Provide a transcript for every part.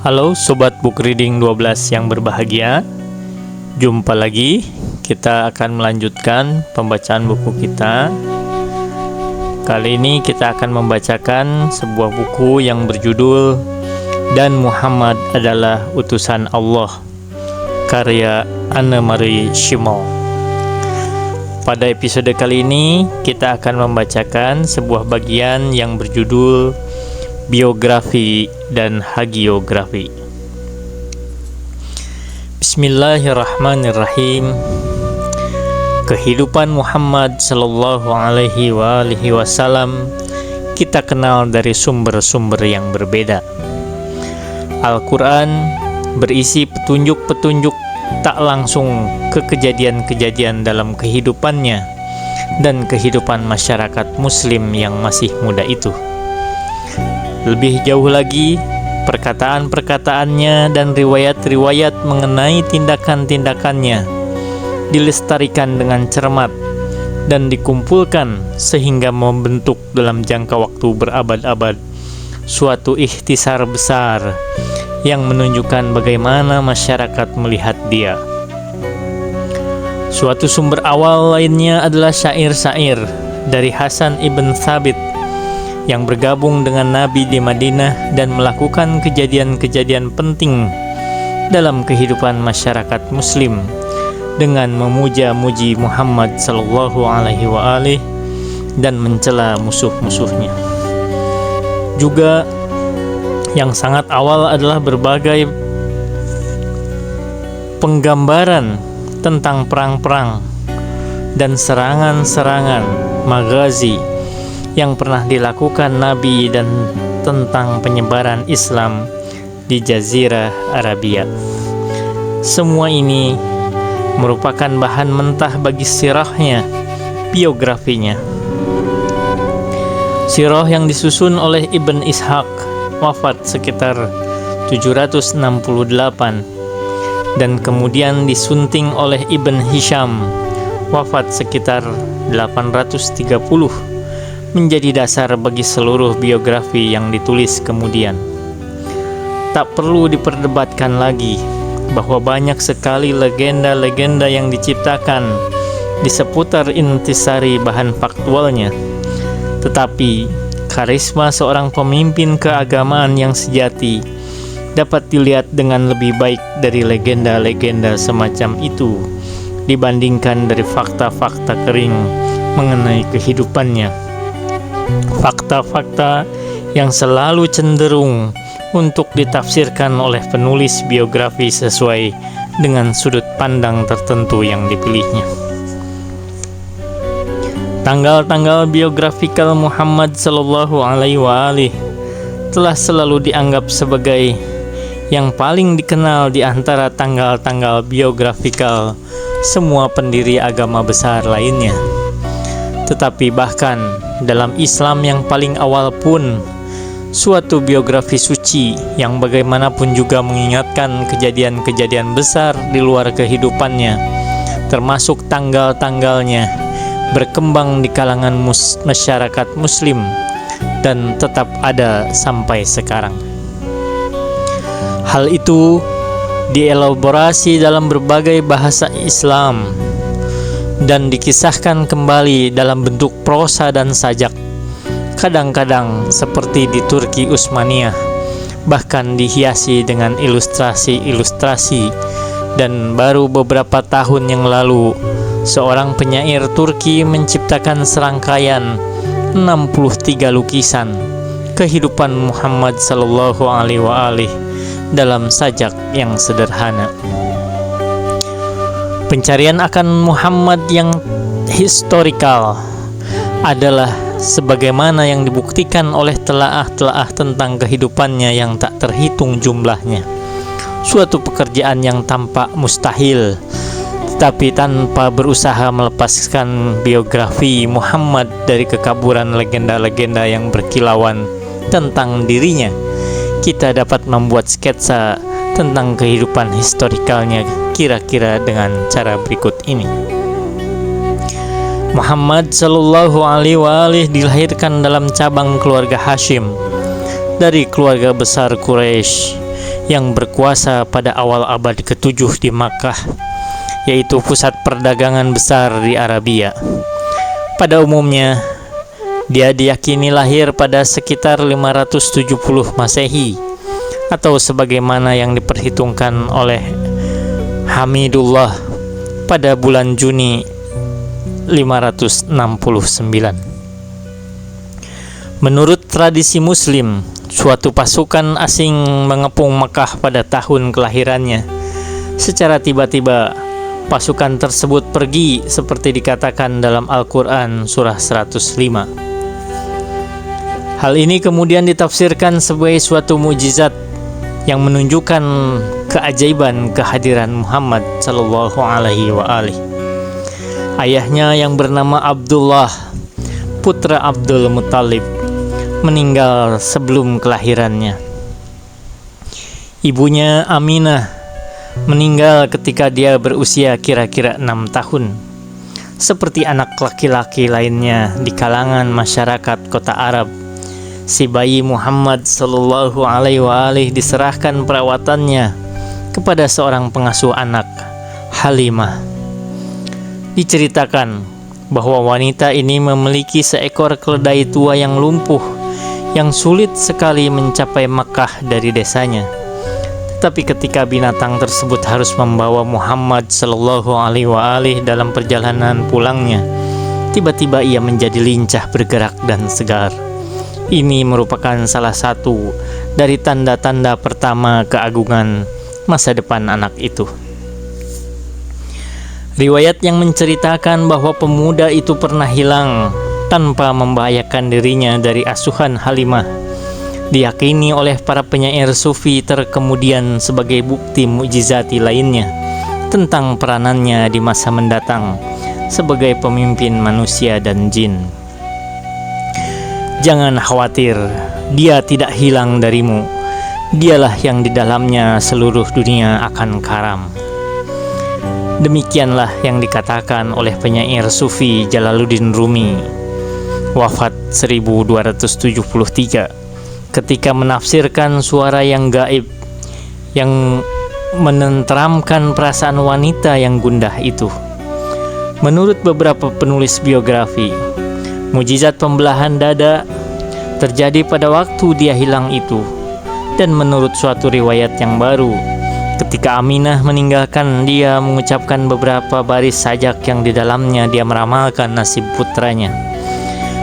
Halo Sobat Book Reading 12 yang berbahagia. Jumpa lagi, kita akan melanjutkan pembacaan buku kita. Kali ini kita akan membacakan sebuah buku yang berjudul Dan Muhammad Adalah Utusan Allah, karya Anne-Marie Shimo. Pada episode kali ini kita akan membacakan sebuah bagian yang berjudul Biografi dan Hagiografi. Bismillahirrahmanirrahim. Kehidupan Muhammad sallallahu alaihi wasallam kita kenal dari sumber-sumber yang berbeda. Al-Quran berisi petunjuk-petunjuk tak langsung ke kejadian-kejadian dalam kehidupannya dan kehidupan masyarakat muslim yang masih muda itu. Lebih jauh lagi, perkataan-perkataannya dan riwayat-riwayat mengenai tindakan-tindakannya dilestarikan dengan cermat dan dikumpulkan sehingga membentuk dalam jangka waktu berabad-abad suatu ikhtisar besar yang menunjukkan bagaimana masyarakat melihat dia. Suatu sumber awal lainnya adalah syair-syair dari Hasan ibn Thabit yang bergabung dengan Nabi di Madinah dan melakukan kejadian-kejadian penting dalam kehidupan masyarakat muslim dengan memuja-muji Muhammad sallallahu alaihi wasallam dan mencela musuh-musuhnya. Juga yang sangat awal adalah berbagai penggambaran tentang perang-perang dan serangan-serangan maghazi yang pernah dilakukan Nabi dan tentang penyebaran Islam di Jazirah Arabia. Semua ini merupakan bahan mentah bagi sirahnya, biografinya. Sirah yang disusun oleh Ibn Ishaq, wafat sekitar 768, dan kemudian disunting oleh Ibn Hisham, wafat sekitar 830, menjadi dasar bagi seluruh biografi yang ditulis kemudian. Tak perlu diperdebatkan lagi bahwa banyak sekali legenda-legenda yang diciptakan di seputar intisari bahan faktualnya. Tetapi karisma seorang pemimpin keagamaan yang sejati dapat dilihat dengan lebih baik dari legenda-legenda semacam itu dibandingkan dari fakta-fakta kering mengenai kehidupannya. Fakta-fakta yang selalu cenderung untuk ditafsirkan oleh penulis biografi sesuai dengan sudut pandang tertentu yang dipilihnya. Tanggal-tanggal biografikal Muhammad sallallahu alaihi wasallam telah selalu dianggap sebagai yang paling dikenal di antara tanggal-tanggal biografikal semua pendiri agama besar lainnya. Tetapi bahkan dalam Islam yang paling awal pun, suatu biografi suci yang bagaimanapun juga mengingatkan kejadian-kejadian besar di luar kehidupannya, termasuk tanggal-tanggalnya, berkembang di kalangan masyarakat muslim dan tetap ada sampai sekarang. Hal itu dielaborasi dalam berbagai bahasa Islam dan dikisahkan kembali dalam bentuk prosa dan sajak, kadang-kadang seperti di Turki Utsmaniyah, bahkan dihiasi dengan ilustrasi-ilustrasi. Dan baru beberapa tahun yang lalu, seorang penyair Turki menciptakan serangkaian 63 lukisan kehidupan Muhammad sallallahu alaihi wasallam dalam sajak yang sederhana. Pencarian akan Muhammad yang historikal adalah sebagaimana yang dibuktikan oleh telaah-telaah tentang kehidupannya yang tak terhitung jumlahnya. Suatu pekerjaan yang tampak mustahil, tetapi tanpa berusaha melepaskan biografi Muhammad dari kekaburan legenda-legenda yang berkilauan tentang dirinya, kita dapat membuat sketsa tentang kehidupan historikalnya kira-kira dengan cara berikut ini. Muhammad sallallahu alaihi wasallam dilahirkan dalam cabang keluarga Hashim dari keluarga besar Quraisy yang berkuasa pada awal abad ke-7 di Makkah, yaitu pusat perdagangan besar di Arabia. Pada umumnya, dia diyakini lahir pada sekitar 570 Masehi, atau sebagaimana yang diperhitungkan oleh Hamidullah pada bulan Juni 569. Menurut tradisi Muslim, suatu pasukan asing mengepung Mekah pada tahun kelahirannya. Secara tiba-tiba, pasukan tersebut pergi seperti dikatakan dalam Al-Quran surah 105. Hal ini kemudian ditafsirkan sebagai suatu mukjizat yang menunjukkan keajaiban kehadiran Muhammad sallallahu alaihi wa alihi. Ayahnya yang bernama Abdullah, putra Abdul Muttalib, meninggal sebelum kelahirannya. Ibunya Aminah meninggal ketika dia berusia kira-kira 6 tahun. Seperti anak laki-laki lainnya di kalangan masyarakat kota Arab, si bayi Muhammad sallallahu alaihi wa alihi diserahkan perawatannya kepada seorang pengasuh anak, Halimah. Diceritakan bahwa wanita ini memiliki seekor keledai tua yang lumpuh, yang sulit sekali mencapai Makkah dari desanya. Tetapi ketika binatang tersebut harus membawa Muhammad sallallahu alaihi wa alihi dalam perjalanan pulangnya, tiba-tiba ia menjadi lincah bergerak dan segar. Ini merupakan salah satu dari tanda-tanda pertama keagungan masa depan anak itu. Riwayat yang menceritakan bahwa pemuda itu pernah hilang tanpa membahayakan dirinya dari asuhan Halimah diyakini oleh para penyair sufi terkemudian sebagai bukti mukjizati lainnya tentang peranannya di masa mendatang sebagai pemimpin manusia dan jin. Jangan khawatir, dia tidak hilang darimu. Dialah yang di dalamnya seluruh dunia akan karam. Demikianlah yang dikatakan oleh penyair sufi Jalaluddin Rumi, wafat 1273, ketika menafsirkan suara yang gaib yang menenteramkan perasaan wanita yang gundah itu. Menurut beberapa penulis biografi, mukjizat pembelahan dada terjadi pada waktu dia hilang itu. Dan menurut suatu riwayat yang baru, ketika Aminah meninggalkan, dia mengucapkan beberapa baris sajak yang di dalamnya dia meramalkan nasib putranya.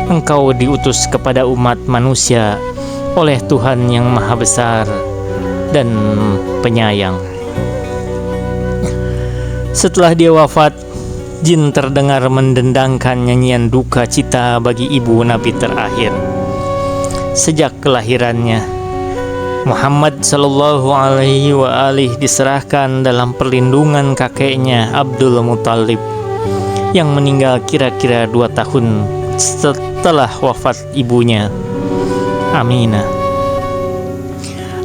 Engkau diutus kepada umat manusia oleh Tuhan yang Maha Besar dan Penyayang. Setelah dia wafat, jin terdengar mendendangkan nyanyian duka cita bagi ibu Nabi terakhir. Sejak kelahirannya, Muhammad sallallahu alaihi wa alihi diserahkan dalam perlindungan kakeknya Abdul Muttalib yang meninggal kira-kira 2 tahun setelah wafat ibunya, Aminah.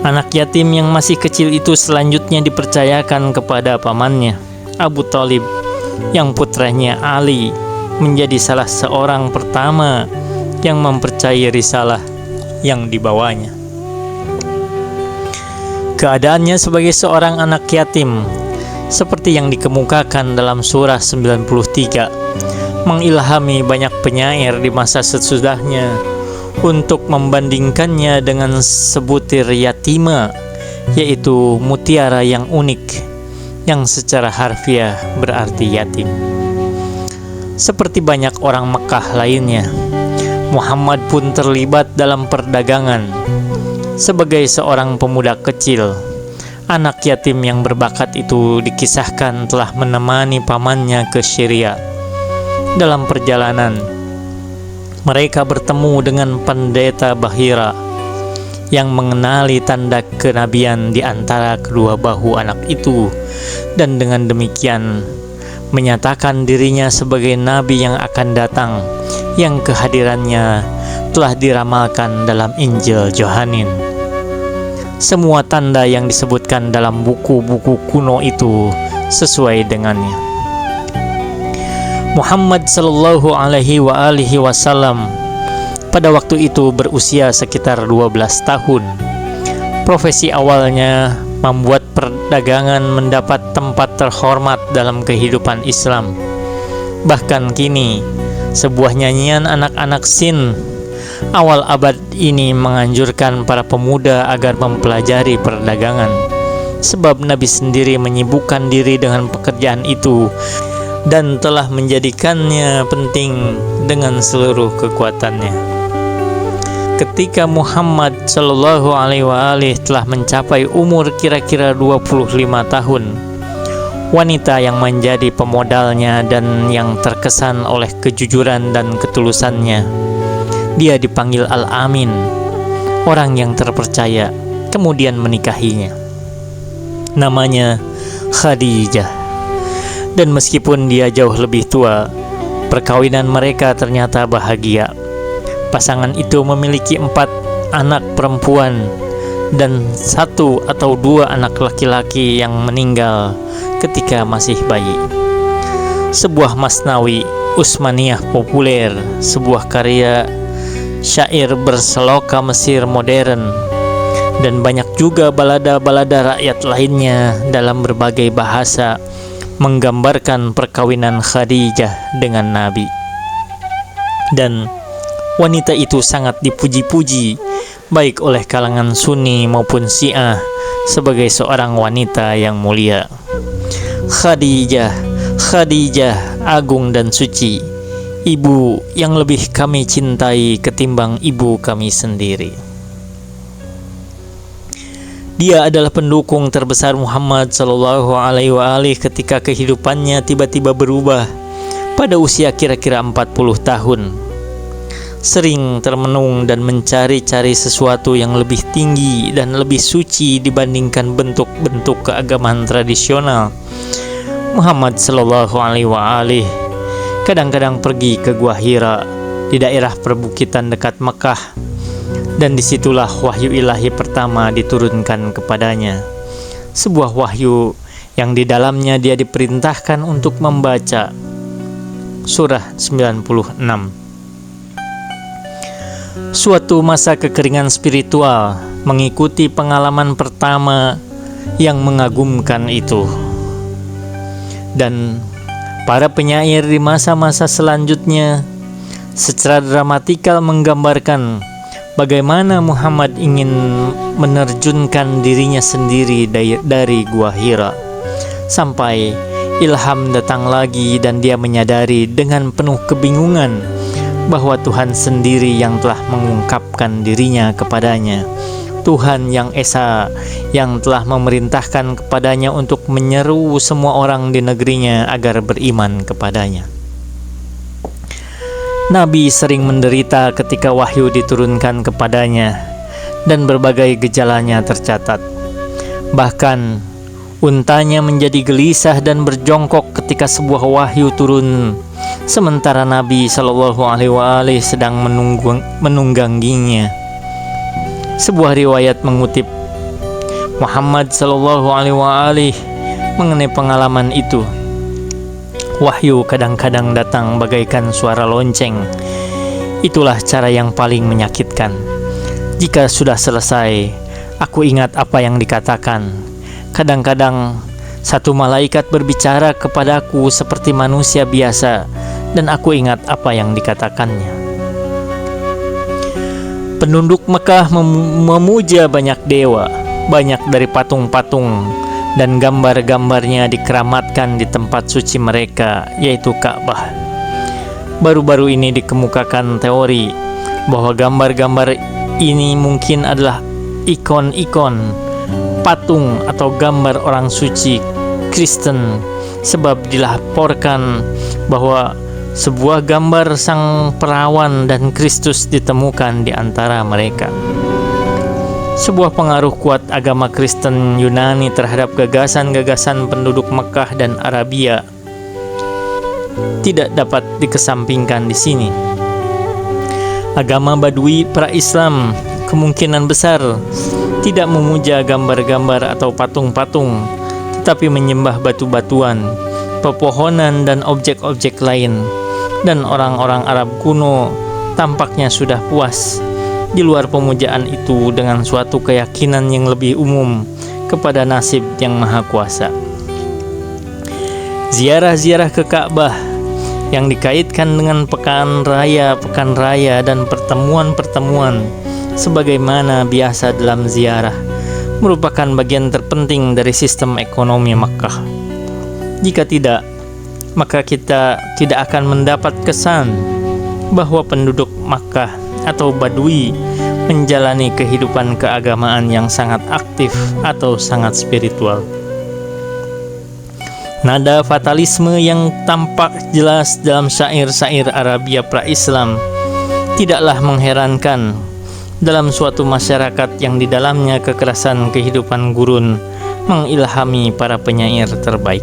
Anak yatim yang masih kecil itu selanjutnya dipercayakan kepada pamannya, Abu Thalib, yang putranya Ali menjadi salah seorang pertama yang mempercayai risalah yang dibawanya. Keadaannya sebagai seorang anak yatim, seperti yang dikemukakan dalam surah 93, mengilhami banyak penyair di masa sesudahnya untuk membandingkannya dengan sebutir yatima, yaitu mutiara yang unik, yang secara harfiah berarti yatim. Seperti banyak orang Mekah lainnya, Muhammad pun terlibat dalam perdagangan. Sebagai seorang pemuda kecil, anak yatim yang berbakat itu dikisahkan telah menemani pamannya ke Syria. Dalam perjalanan, mereka bertemu dengan pendeta Bahira yang mengenali tanda kenabian di antara kedua bahu anak itu, dan dengan demikian menyatakan dirinya sebagai nabi yang akan datang, yang kehadirannya telah diramalkan dalam Injil Yohanes. Semua tanda yang disebutkan dalam buku-buku kuno itu sesuai dengannya. Muhammad sallallahu alaihi wa alihi wasallam pada waktu itu berusia sekitar 12 tahun. Profesi awalnya membuat perdagangan mendapat tempat terhormat dalam kehidupan Islam. Bahkan kini, sebuah nyanyian anak-anak Sin awal abad ini menganjurkan para pemuda agar mempelajari perdagangan, sebab Nabi sendiri menyibukkan diri dengan pekerjaan itu dan telah menjadikannya penting dengan seluruh kekuatannya. Ketika Muhammad Shallallahu Alaihi Wasallam telah mencapai umur kira-kira 25 tahun, wanita yang menjadi pemodalnya dan yang terkesan oleh kejujuran dan ketulusannya, dia dipanggil Al-Amin, orang yang terpercaya, kemudian menikahinya. Namanya Khadijah. Dan meskipun dia jauh lebih tua, perkawinan mereka ternyata bahagia. Pasangan itu memiliki 4 anak perempuan dan 1 atau 2 anak laki-laki yang meninggal ketika masih bayi. Sebuah masnawi Utsmaniyah populer, sebuah karya syair berseloka Mesir modern, dan banyak juga balada-balada rakyat lainnya dalam berbagai bahasa menggambarkan perkawinan Khadijah dengan Nabi. Dan wanita itu sangat dipuji-puji baik oleh kalangan Sunni maupun Syiah sebagai seorang wanita yang mulia. Khadijah, Khadijah, agung dan suci, ibu yang lebih kami cintai ketimbang ibu kami sendiri. Dia adalah pendukung terbesar Muhammad Sallallahu Alaihi Wasallam ketika kehidupannya tiba-tiba berubah pada usia kira-kira 40 tahun. Sering termenung dan mencari-cari sesuatu yang lebih tinggi dan lebih suci dibandingkan bentuk-bentuk keagamaan tradisional. Muhammad Sallallahu Alaihi Wasallam kadang-kadang pergi ke Gua Hira di daerah perbukitan dekat Mekah, dan disitulah wahyu ilahi pertama diturunkan kepadanya. Sebuah wahyu yang di dalamnya dia diperintahkan untuk membaca surah 96. Suatu masa kekeringan spiritual mengikuti pengalaman pertama yang mengagumkan itu. Dan para penyair di masa-masa selanjutnya secara dramatikal menggambarkan bagaimana Muhammad ingin menerjunkan dirinya sendiri dari Gua Hira, sampai ilham datang lagi dan dia menyadari dengan penuh kebingungan bahwa Tuhan sendiri yang telah mengungkapkan dirinya kepadanya. Tuhan yang Esa yang telah memerintahkan kepadanya untuk menyeru semua orang di negerinya agar beriman kepadanya. Nabi sering menderita ketika wahyu diturunkan kepadanya, dan berbagai gejalanya tercatat. Bahkan untanya menjadi gelisah dan berjongkok ketika sebuah wahyu turun, sementara Nabi Shallallahu Alaihi Wasallam sedang menungganginya. Sebuah riwayat mengutip Muhammad Shallallahu Alaihi Wasallam mengenai pengalaman itu. Wahyu kadang-kadang datang bagaikan suara lonceng. Itulah cara yang paling menyakitkan. Jika sudah selesai, aku ingat apa yang dikatakan. Kadang-kadang satu malaikat berbicara kepadaku seperti manusia biasa, dan aku ingat apa yang dikatakannya. Penduduk Mekah memuja banyak dewa, banyak dari patung-patung, dan gambar-gambarnya dikeramatkan di tempat suci mereka, yaitu Ka'bah. Baru-baru ini dikemukakan teori bahwa gambar-gambar ini mungkin adalah ikon-ikon, patung atau gambar orang suci Kristen, sebab dilaporkan bahwa sebuah gambar sang perawan dan Kristus ditemukan di antara mereka. Sebuah pengaruh kuat agama Kristen Yunani terhadap gagasan-gagasan penduduk Mekah dan Arabia tidak dapat dikesampingkan di sini. Agama Badui pra-Islam kemungkinan besar tidak memuja gambar-gambar atau patung-patung, tetapi menyembah batu-batuan, pepohonan dan objek-objek lain. Dan orang-orang Arab kuno tampaknya sudah puas di luar pemujaan itu dengan suatu keyakinan yang lebih umum kepada nasib yang maha kuasa. Ziarah-ziarah ke Ka'bah yang dikaitkan dengan pekan raya dan pertemuan-pertemuan sebagaimana biasa dalam ziarah merupakan bagian terpenting dari sistem ekonomi Makkah. Jika tidak, maka kita tidak akan mendapat kesan bahwa penduduk Makkah atau Badui menjalani kehidupan keagamaan yang sangat aktif atau sangat spiritual. Nada fatalisme yang tampak jelas dalam syair-syair Arabia pra-Islam tidaklah mengherankan dalam suatu masyarakat yang di dalamnya kekerasan kehidupan gurun mengilhami para penyair terbaik.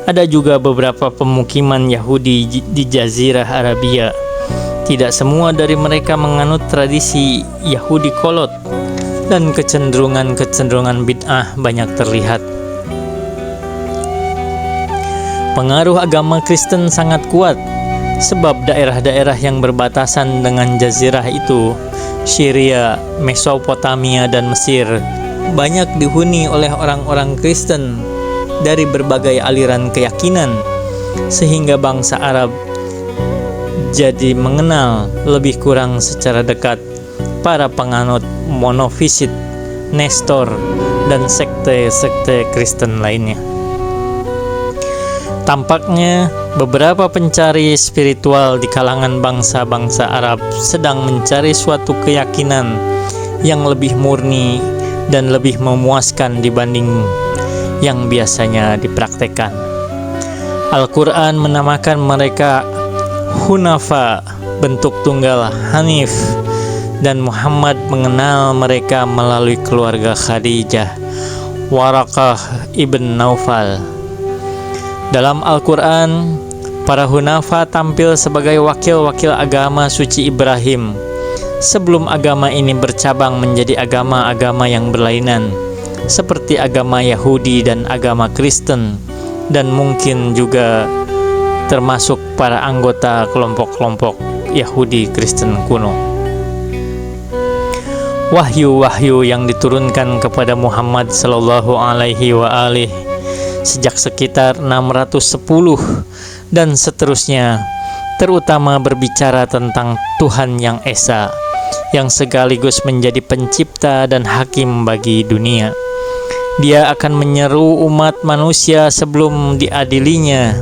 Ada juga beberapa pemukiman Yahudi di Jazirah Arabia. Tidak semua dari mereka menganut tradisi Yahudi kolot, dan kecenderungan bid'ah banyak terlihat. Pengaruh agama Kristen sangat kuat, sebab daerah-daerah yang berbatasan dengan jazirah itu, Syria, Mesopotamia, dan Mesir, banyak dihuni oleh orang-orang Kristen dari berbagai aliran keyakinan, sehingga bangsa Arab jadi mengenal lebih kurang secara dekat para penganut monofisit, Nestor, dan sekte-sekte Kristen lainnya. Tampaknya beberapa pencari spiritual di kalangan bangsa-bangsa Arab sedang mencari suatu keyakinan yang lebih murni dan lebih memuaskan dibanding yang biasanya dipraktekkan. Al-Quran menamakan mereka Hunafa, bentuk tunggal Hanif, dan Muhammad mengenal mereka melalui keluarga Khadijah, Waraqah ibn Naufal. Dalam Al-Quran, para Hunafa tampil sebagai wakil-wakil agama suci Ibrahim sebelum agama ini bercabang menjadi agama-agama yang berlainan seperti agama Yahudi dan agama Kristen, dan mungkin juga termasuk para anggota kelompok-kelompok Yahudi Kristen kuno. Wahyu-wahyu yang diturunkan kepada Muhammad sallallahu alaihi wa alihi sejak sekitar 610 dan seterusnya, terutama berbicara tentang Tuhan yang Esa, yang sekaligus menjadi pencipta dan hakim bagi dunia. Dia akan menyeru umat manusia sebelum diadilinya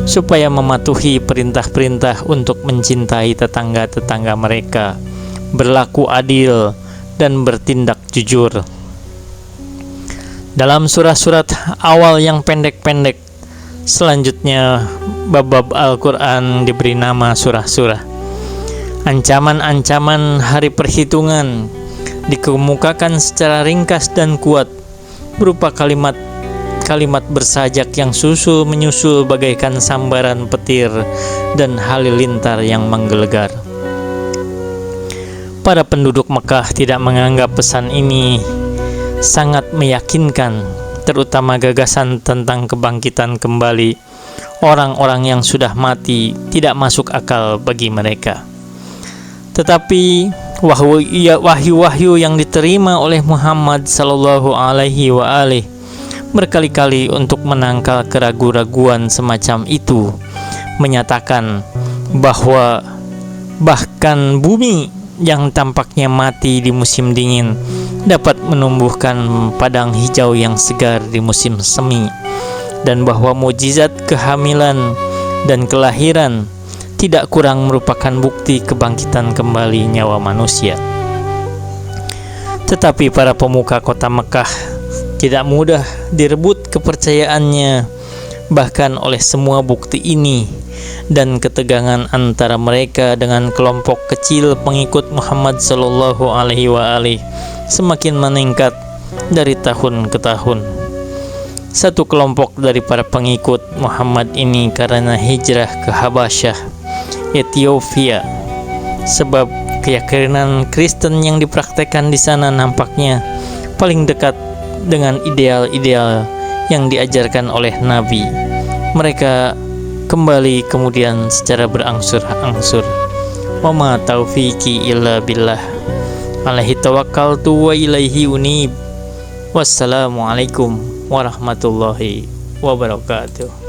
supaya mematuhi perintah-perintah untuk mencintai tetangga-tetangga mereka, berlaku adil, dan bertindak jujur. Dalam surat-surat awal yang pendek-pendek, selanjutnya bab-bab Al-Quran diberi nama surah-surah. Ancaman-ancaman hari perhitungan dikemukakan secara ringkas dan kuat, berupa kalimat bersajak yang susul menyusul bagaikan sambaran petir dan halilintar yang menggelegar. Para penduduk Mekah tidak menganggap pesan ini sangat meyakinkan, terutama gagasan tentang kebangkitan kembali orang-orang yang sudah mati tidak masuk akal bagi mereka. Tetapi wahyu-wahyu yang diterima oleh Muhammad sallallahu alaihi wa alihi berkali-kali untuk menangkal keraguan-raguan semacam itu, menyatakan bahwa bahkan bumi yang tampaknya mati di musim dingin dapat menumbuhkan padang hijau yang segar di musim semi, dan bahwa mukjizat kehamilan dan kelahiran tidak kurang merupakan bukti kebangkitan kembali nyawa manusia. Tetapi para pemuka kota Mekah tidak mudah direbut kepercayaannya bahkan oleh semua bukti ini, dan ketegangan antara mereka dengan kelompok kecil pengikut Muhammad sallallahu alaihi wa alihi semakin meningkat dari tahun ke tahun. Satu kelompok dari para pengikut Muhammad ini karena hijrah ke Habasyah, Ethiopia, sebab keyakinan Kristen yang dipraktekkan di sana nampaknya paling dekat dengan ideal-ideal yang diajarkan oleh Nabi. Mereka kembali kemudian secara berangsur-angsur. Wa ma taufiqi illa billah. Alaihi tawakkaltu wa ilaihi unib. Wassalamualaikum warahmatullahi wabarakatuh.